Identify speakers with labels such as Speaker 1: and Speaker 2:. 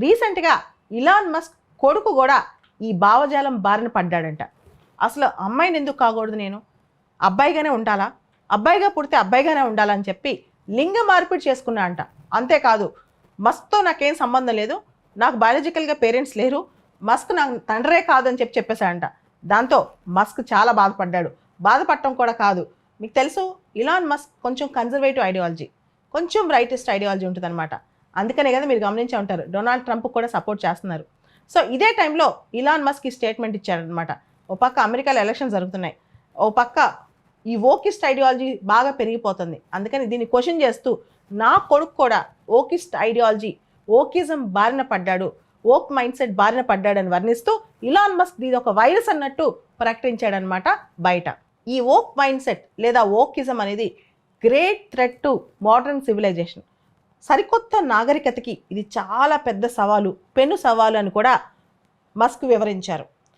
Speaker 1: రీసెంట్గా Elon Musk కొడుకు కూడా ఈ భావజాలం బారిన పడ్డాడంట. అసలు అమ్మాయిని ఎందుకు కాకూడదు, నేను అబ్బాయిగానే ఉండాలా, అబ్బాయిగా పుడితే అబ్బాయిగానే ఉండాలని చెప్పి లింగ మార్పిడి చేసుకున్నా అంట. అంతేకాదు మస్క్తో నాకేం సంబంధం లేదు, నాకు బయాలజికల్గా పేరెంట్స్ లేరు, మస్క్ నాకు తండ్రే కాదని చెప్పేశాడంట. దాంతో మస్క్ చాలా బాధపడ్డాడు. బాధపడటం కూడా కాదు, మీకు తెలుసు ఇలాన్ మస్క్ కొంచెం కన్జర్వేటివ్ ఐడియాలజీ, కొంచెం రైటిస్ట్ ఐడియాలజీ ఉంటుందన్నమాట. అందుకనే కదా మీరు గమనించే ఉంటారు డొనాల్డ్ ట్రంప్ కూడా సపోర్ట్ చేస్తున్నారు. సో ఇదే టైంలో ఇలాన్ మస్క్ ఈ స్టేట్మెంట్ ఇచ్చారనమాట. ఓ పక్క అమెరికాలో ఎలక్షన్స్ జరుగుతున్నాయి, ఓ పక్క ఈ ఓకిస్ట్ ఐడియాలజీ బాగా పెరిగిపోతుంది. అందుకని దీన్ని క్వశ్చన్ చేస్తూ నా కొడుకు కూడా ఓకిస్ట్ ఐడియాలజీ, ఓకిజం బారిన పడ్డాడు, ఓక్ మైండ్ సెట్ బారిన పడ్డాడని వర్ణిస్తూ ఇలాన్ మస్క్ ఇది ఒక వైరస్ అన్నట్టు ప్రకటించాడనమాట బయట. ఈ ఓక్ మైండ్ సెట్ లేదా ఓకిజం అనేది great threat to modern civilisation, సరికొత్త నాగరికతకి ఇది చాలా పెద్ద సవాలు, పెను సవాలు అని కూడా మస్క్ వివరించారు.